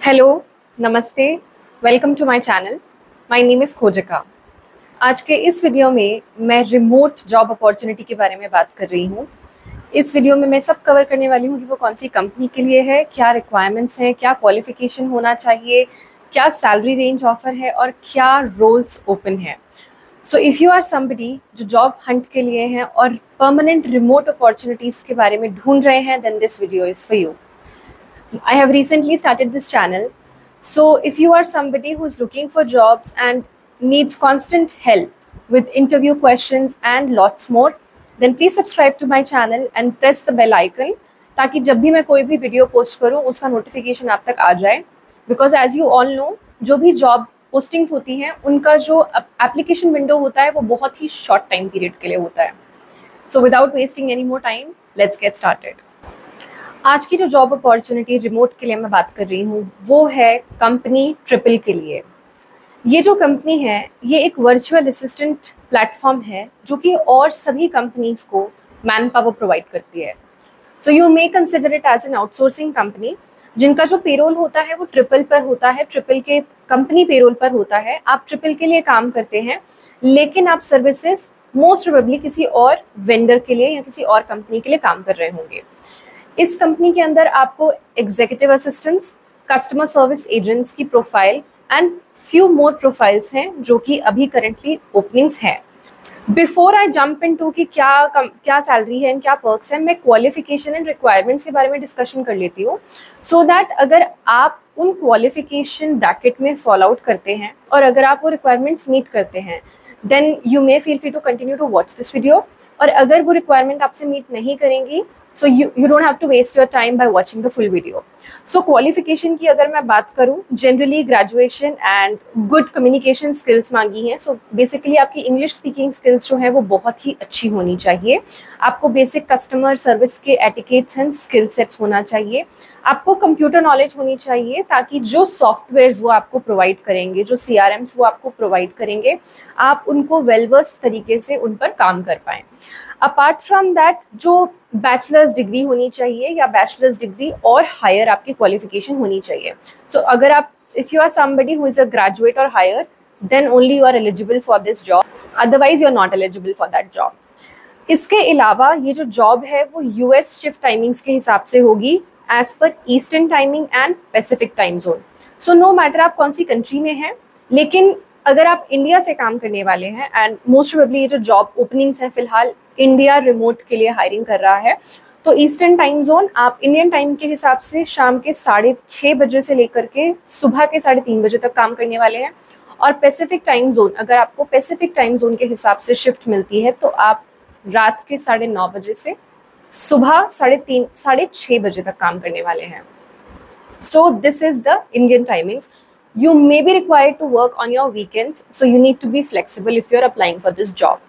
Hello, नमस्ते, welcome to my channel. My name is Khojika. आज के इस वीडियो में मैं रिमोट जॉब अपॉर्चुनिटी के बारे में बात कर रही हूँ। इस वीडियो में मैं सब कवर करने वाली हूँ कि वो कौन सी कंपनी के लिए है, क्या रिक्वायरमेंट्स हैं, क्या क्वालिफिकेशन होना चाहिए, क्या सैलरी रेंज ऑफर है और क्या रोल्स ओपन है। So if you are somebody जो जॉब हंट के लिए हैं और परमानेंट रिमोट अपॉर्चुनिटीज़ के बारे में ढूंढ रहे हैं, then this video is for you. I have recently started this channel. So if you are somebody who's looking for jobs and needs constant help with interview questions and lots more, then please subscribe to my channel and press the bell icon ताकि जब भी मैं कोई भी video post करूँ उसका notification आप तक आ जाए। Because as you all know, जो भी जॉब पोस्टिंग्स होती हैं उनका जो एप्लीकेशन विंडो होता है वो बहुत ही शॉर्ट टाइम पीरियड के लिए होता है। So without wasting any more time, let's get started. आज की जो जॉब अपॉर्चुनिटी रिमोट के लिए मैं बात कर रही हूँ वो है कंपनी ट्रिपल के लिए। ये जो कंपनी है ये एक वर्चुअल असिस्टेंट प्लेटफॉर्म है जो कि और सभी कंपनीज को मैन पावर प्रोवाइड करती है। So you may consider it as an outsourcing company जिनका जो पेरोल होता है वो ट्रिपल पर होता है, ट्रिपल के कंपनी पेरोल पर होता है। आप ट्रिपल के लिए काम करते हैं लेकिन आप सर्विसेज मोस्ट प्रोबेबली किसी और वेंडर के लिए या किसी और कंपनी के लिए काम कर रहे होंगे। इस कंपनी के अंदर आपको executive assistants, customer service agents की profile and few more profiles हैं जो कि अभी करंटली ओपनिंग्स हैं। बिफोर आई जंप इनटू कि क्या सैलरी है एंड क्या पर्क्स हैं, मैं क्वालिफिकेशन एंड रिक्वायरमेंट्स के बारे में डिस्कशन कर लेती हूँ सो दैट अगर आप उन क्वालिफिकेशन ब्रैकेट में फॉलो आउट करते हैं और अगर आप वो रिक्वायरमेंट्स मीट करते हैं then you may feel free to continue to watch this video. और अगर वो रिक्वायरमेंट आपसे मीट नहीं करेंगी so you don't have to waste your time by watching the full video. So qualification की अगर मैं बात करूँ, generally graduation and good communication skills मांगी हैं। So basically आपकी English speaking skills जो है वो बहुत ही अच्छी होनी चाहिए। आपको basic customer service के etiquettes and skill sets होना चाहिए। आपको कंप्यूटर नॉलेज होनी चाहिए ताकि जो सॉफ्टवेयर्स वो आपको प्रोवाइड करेंगे, जो CRMs वो आपको प्रोवाइड करेंगे, आप उनको वेल वर्स्ड तरीके से उन पर काम कर पाएँ। अपार्ट फ्रॉम दैट जो बैचलर्स डिग्री होनी चाहिए या बैचलर्स डिग्री और हायर आपकी क्वालिफिकेशन होनी चाहिए। सो अगर आप if you are somebody who is a graduate और higher than only you are eligible for this job, otherwise you are not eligible for that job. इसके अलावा ये जो जॉब है वो US शिफ्ट टाइमिंग्स के हिसाब से होगी as per Eastern timing and Pacific time zone. So no matter आप कौन सी कंट्री में हैं, लेकिन अगर आप इंडिया से काम करने वाले हैं एंड मोस्ट प्रोबेबली ये जो जॉब ओपनिंग्स हैं फिलहाल इंडिया रिमोट के लिए हायरिंग कर रहा है, तो ईस्टर्न टाइम जोन आप इंडियन टाइम के हिसाब से शाम के 6:30 बजे से लेकर के सुबह के 3:30 बजे तक काम करने वाले हैं। और पैसिफिक टाइम जोन, अगर आपको पैसिफिक टाइम जोन के हिसाब से शिफ्ट मिलती है तो आप रात के 9:30 बजे से सुबह 6:30 बजे तक काम करने वाले हैं। So this is the Indian timings. You may be required to work on your weekends, so you need to be flexible if you're applying for this job.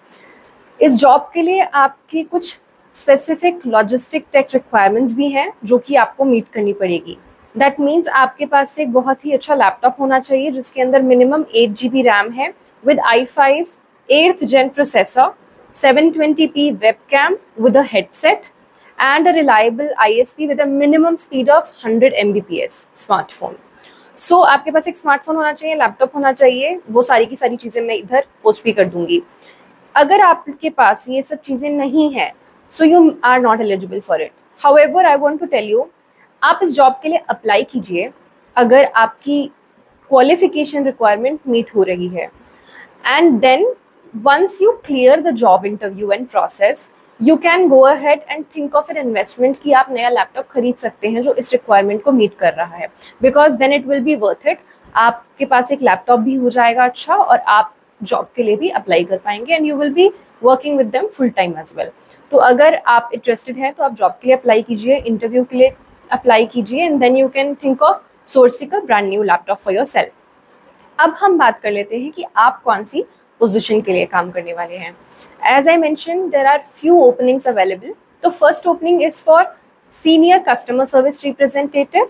इस जॉब के लिए आपकी कुछ स्पेसिफिक लॉजिस्टिक टेक रिक्वायरमेंट्स भी हैं जो कि आपको मीट करनी पड़ेगी। दैट मीन्स आपके पास एक बहुत ही अच्छा लैपटॉप होना चाहिए जिसके अंदर मिनिमम 8 GB रैम है with i5 8th Gen processor, 720p webcam with a headset and a reliable ISP with a minimum speed of 100 Mbps smartphone. So आपके पास एक स्मार्टफोन होना चाहिए, लैपटॉप होना चाहिए, वो सारी की सारी चीज़ें मैं इधर पोस्ट भी कर दूंगी। अगर आपके पास ये सब चीज़ें नहीं हैं so you are not eligible for it. However I want to tell you, आप इस जॉब के लिए अप्लाई कीजिए अगर आपकी क्वालिफिकेशन रिक्वायरमेंट मीट हो रही है and then once you clear the job interview and process you can go ahead and think of an investment कि आप नया लैपटॉप खरीद सकते हैं जो इस रिक्वायरमेंट को मीट कर रहा है, because then it will be worth it. आपके पास एक लैपटॉप भी हो जाएगा अच्छा और आप जॉब के लिए भी अप्लाई कर पाएंगे and you will be working with them full time as well. तो अगर आप इंटरेस्टेड हैं तो आप जॉब के लिए अप्लाई कीजिए, इंटरव्यू के लिए अप्लाई कीजिए and then you can think of sourcing a brand new laptop for yourself. अब हम बात कर लेते हैं कि आप कौन सी पोजीशन के लिए काम करने वाले हैं। As I mentioned, there are few openings available. The first opening is for senior customer service representative,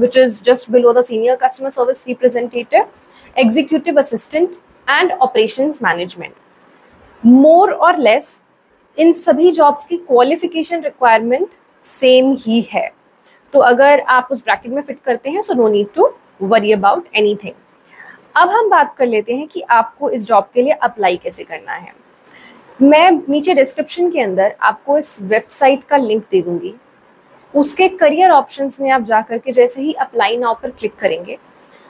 which is just below the senior customer service representative, executive assistant and operations management. More or less इन सभी jobs की qualification requirement same ही है। तो अगर आप उस bracket में fit करते हैं, so no need to worry about anything. अब हम बात कर लेते हैं कि आपको इस जॉब के लिए अप्लाई कैसे करना है। मैं नीचे डिस्क्रिप्शन के अंदर आपको इस वेबसाइट का लिंक दे दूंगी। उसके करियर ऑप्शंस में आप जा करके जैसे ही अप्लाई नाउ पर क्लिक करेंगे,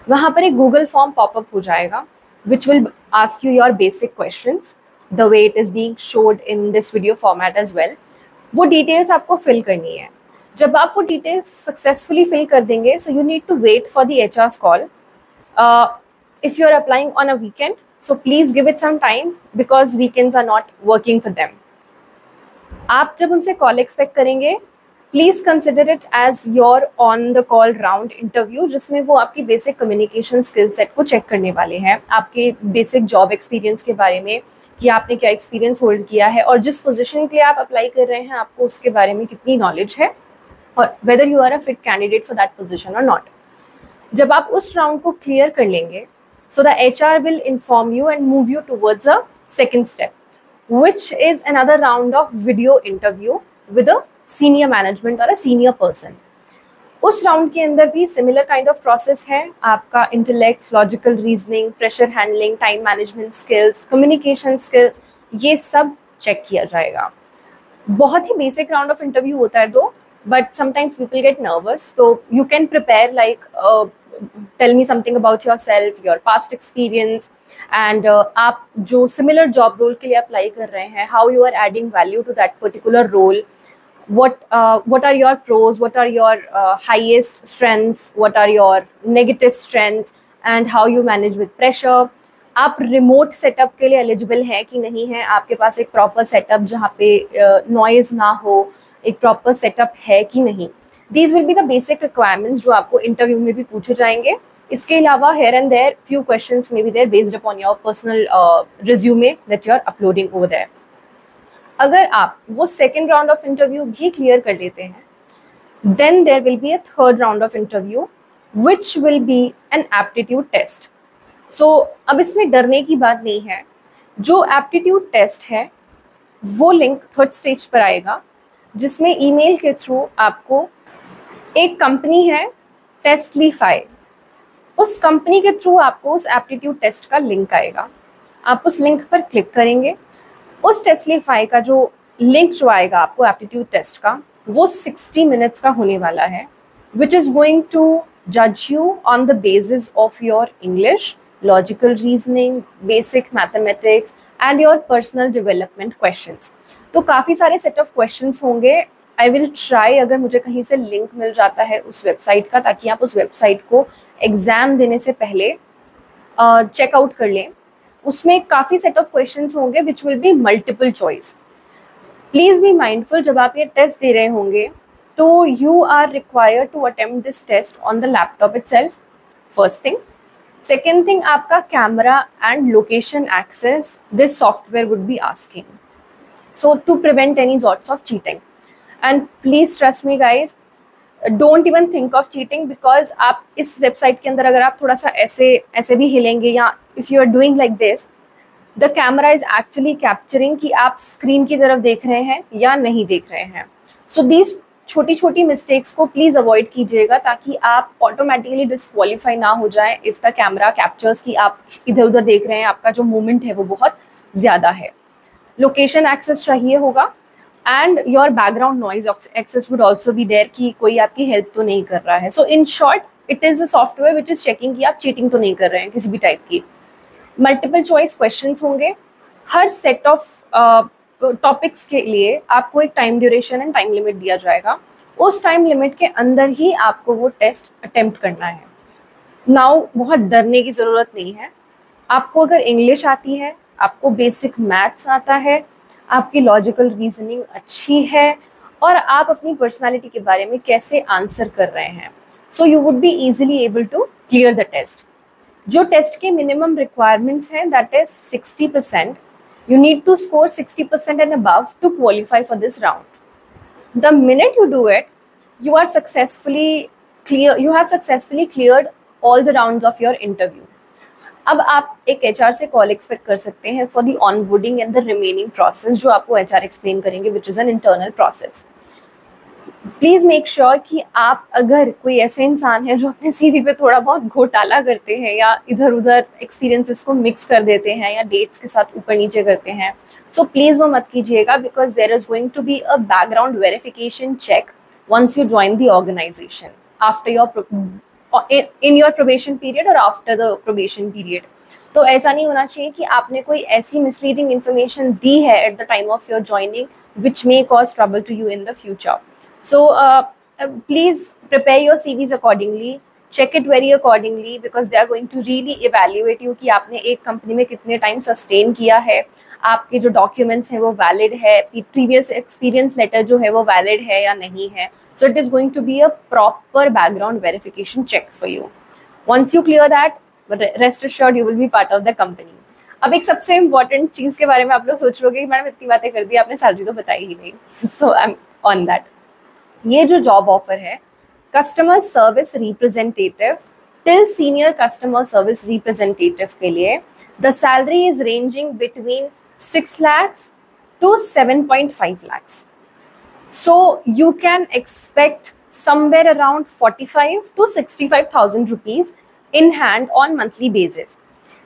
वहाँ पर एक गूगल फॉर्म पॉपअप हो जाएगा which will ask you your basic questions the way it is being showed in this video format as well. वो डिटेल्स आपको फिल करनी है। जब आप वो डिटेल्स सक्सेसफुली फिल कर देंगे, so you need to wait for the HR's call. If you are applying on a weekend, so please give it some time because weekends are not working for them. आप जब उनसे call expect करेंगे, please consider it as your on the call round interview, जिसमें वो आपकी basic communication skill set को check करने वाले हैं, आपके बेसिक जॉब एक्सपीरियंस के बारे में कि आपने क्या एक्सपीरियंस होल्ड किया है और जिस पोजीशन के लिए आप अप्लाई कर रहे हैं आपको उसके बारे में कितनी नॉलेज है और whether you are a fit candidate for that position और नॉट। जब आप उस राउंड को क्लियर कर लेंगे, so the HR will inform you and move you towards a second step, which is another round of video interview with a senior management or a senior person. उस round के अंदर भी similar kind of process है। आपका intellect, logical reasoning, pressure handling, time management skills, communication skills, ये सब check किया जाएगा। बहुत ही बेसिक राउंड ऑफ इंटरव्यू होता है though, but sometimes people get nervous, तो you can prepare like tell me something about yourself, your past experience, and आप जो similar job role के लिए apply कर रहे हैं, how you are adding value to that particular role, what are your pros, what are your highest strengths, what are your negative strengths, and how you manage with pressure. आप remote setup के लिए eligible हैं कि नहीं हैं, आपके पास एक proper setup जहाँ पे noise ना हो, एक proper setup है कि नहीं। These will be the basic requirements जो आपको इंटरव्यू में भी पूछे जाएंगे। इसके अलावा here and there few questions may be there based upon your personal resume that you are uploading over there. अगर आप वो second round of interview भी clear कर लेते हैं, then there will be a third round of interview which will be an aptitude test. So अब इसमें डरने की बात नहीं है। जो aptitude test है वो लिंक थर्ड स्टेज पर आएगा, जिसमें ईमेल के थ्रू आपको एक कंपनी है टेस्टलीफाई, उस कंपनी के थ्रू आपको उस एप्टीट्यूड टेस्ट का लिंक आएगा। आप उस लिंक पर क्लिक करेंगे। उस टेस्टलीफाई का जो लिंक जो आएगा आपको एप्टीट्यूड टेस्ट का, वो 60 मिनट्स का होने वाला है, विच इज़ गोइंग टू जज you on the basis of your English, logical reasoning, basic mathematics and your personal development questions. तो काफ़ी सारे सेट ऑफ क्वेश्चंस होंगे। आई विल ट्राई, अगर मुझे कहीं से लिंक मिल जाता है उस वेबसाइट का, ताकि आप उस वेबसाइट को एग्ज़ाम देने से पहले चेकआउट कर लें। उसमें काफ़ी सेट ऑफ क्वेश्चंस होंगे which will be multiple choice. Please be mindful, जब आप ये टेस्ट दे रहे होंगे तो you are required to attempt this test on the laptop itself, first thing. Second thing, आपका camera and location access this software would be asking, so to prevent any sorts of cheating. And please trust me guys, don't even think of cheating, because आप इस website के अंदर अगर आप थोड़ा सा ऐसे भी हिलेंगे या if you are doing like this, the camera is actually capturing कि आप स्क्रीन की तरफ देख रहे हैं या नहीं देख रहे हैं। सो दीज छोटी छोटी मिस्टेक्स को प्लीज़ अवॉइड कीजिएगा, ताकि आप ऑटोमेटिकली डिस्क्वालीफाई ना हो जाए इफ़ द कैमरा कैप्चर्स कि आप इधर उधर देख रहे हैं, आपका जो मूवमेंट है वो बहुत ज़्यादा है। लोकेशन एक्सेस चाहिए होगा, and your background noise access would also be there कि कोई आपकी हेल्प तो नहीं कर रहा है। So in short, it is a software which is checking कि आप चीटिंग तो नहीं कर रहे हैं किसी भी टाइप की। मल्टीपल चॉइस क्वेश्चंस होंगे। हर सेट ऑफ टॉपिक्स के लिए आपको एक time duration and time limit दिया जाएगा। उस टाइम लिमिट के अंदर ही आपको वो टेस्ट अटेम्प्ट करना है। नाउ बहुत डरने की ज़रूरत नहीं है। आपको अगर इंग्लिश आती है, आपको बेसिक मैथ्स आता है, आपकी लॉजिकल रीजनिंग अच्छी है, और आप अपनी पर्सनालिटी के बारे में कैसे आंसर कर रहे हैं, so you would be easily able to clear the test. जो टेस्ट के मिनिमम रिक्वायरमेंट्स हैं, that is 60%। You need to score 60% and above to qualify for this round. The minute you do it, you have successfully cleared all the rounds of your interview. अब आप एक HR से call expect कर सकते हैं for the onboarding and the remaining process, जो आपको HR explain करेंगे, which is an internal process. Please make sure कि आप अगर कोई ऐसे इंसान है जो अपने सीवी पे थोड़ा बहुत घोटाला करते हैं या इधर उधर एक्सपीरियंसेस को मिक्स कर देते हैं या डेट्स के साथ ऊपर नीचे करते हैं, सो प्लीज़ वो मत कीजिएगा, because there is going to be a background verification check once you join the organization after your in your probation period or after the probation period. तो ऐसा नहीं होना चाहिए कि आपने कोई ऐसी मिसलीडिंग इन्फॉर्मेशन दी है at the time of your joining which may cause trouble to you in the future. So please prepare your CVs accordingly, check it very accordingly, because they are going to really evaluate you कि आपने एक company में कितने time sustain किया है, आपके जो documents हैं वो वैलिड है, प्रीवियस एक्सपीरियंस लेटर जो है वो वैलिड है या नहीं है. So it is going to be a proper background verification check for you. Once you clear that, rest assured you will be part of the company. अब एक सबसे इंपॉर्टेंट चीज़ के बारे में आप लोग सोच रहे हो कि मैडम इतनी बातें कर दी, आपने सैलरी तो बताई ही नहीं. सो आई एम ऑन दैट. ये जो जॉब ऑफर है customer service representative till senior customer service representative के लिए, the salary is ranging between 6 lakhs to 7.5 lakhs. So you can expect somewhere around 45 to 65,000 rupees in hand on monthly basis.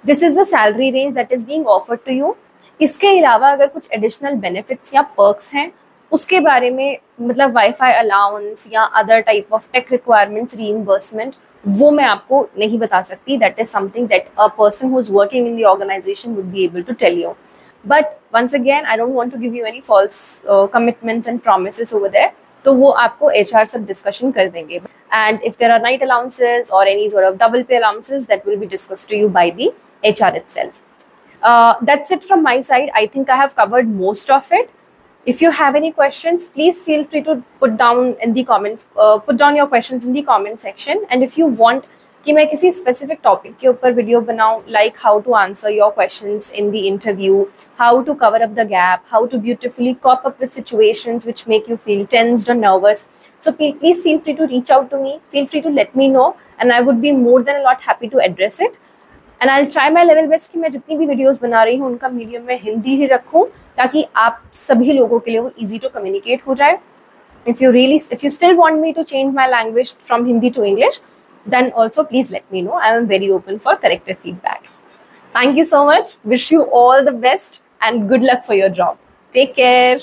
This is the salary range that is being offered to you. इसके अलावा अगर कुछ additional benefits या perks हैं उसके बारे में, मतलब वाईफाई अलाउंस या other type of tech requirements reimbursement, वो मैं आपको नहीं बता सकती. That is something that a person who is working in the organization would be able to tell you. But once again I don't want to give you any false commitments and promises over there. तो वो आपको HR सब discussion कर देंगे. And if there are night allowances और any sort of double pay allowances, that will be discussed to you by the HR itself. That's it from my side. I think I have covered most of it. If you have any questions, please feel free to put down in the comments. Put down your questions in the comment section. And if you want कि मैं किसी specific topic के ऊपर video बनाऊँ, like how to answer your questions in the interview, how to cover up the gap, how to beautifully cope up with situations which make you feel tensed or nervous. So please feel free to reach out to me. Feel free to let me know, and I would be more than a lot happy to address it. And I try my level best कि मैं जितनी भी videos बना रही हूँ उनका medium में हिंदी ही रखूँ, ताकि आप सभी लोगों के लिए वो ईजी टू कम्युनिकेट हो जाए. If you still want me to change my language from Hindi to English, then also please let me know. I am very open for corrective feedback. Thank you so much. Wish you all the best and good luck for your job. Take care.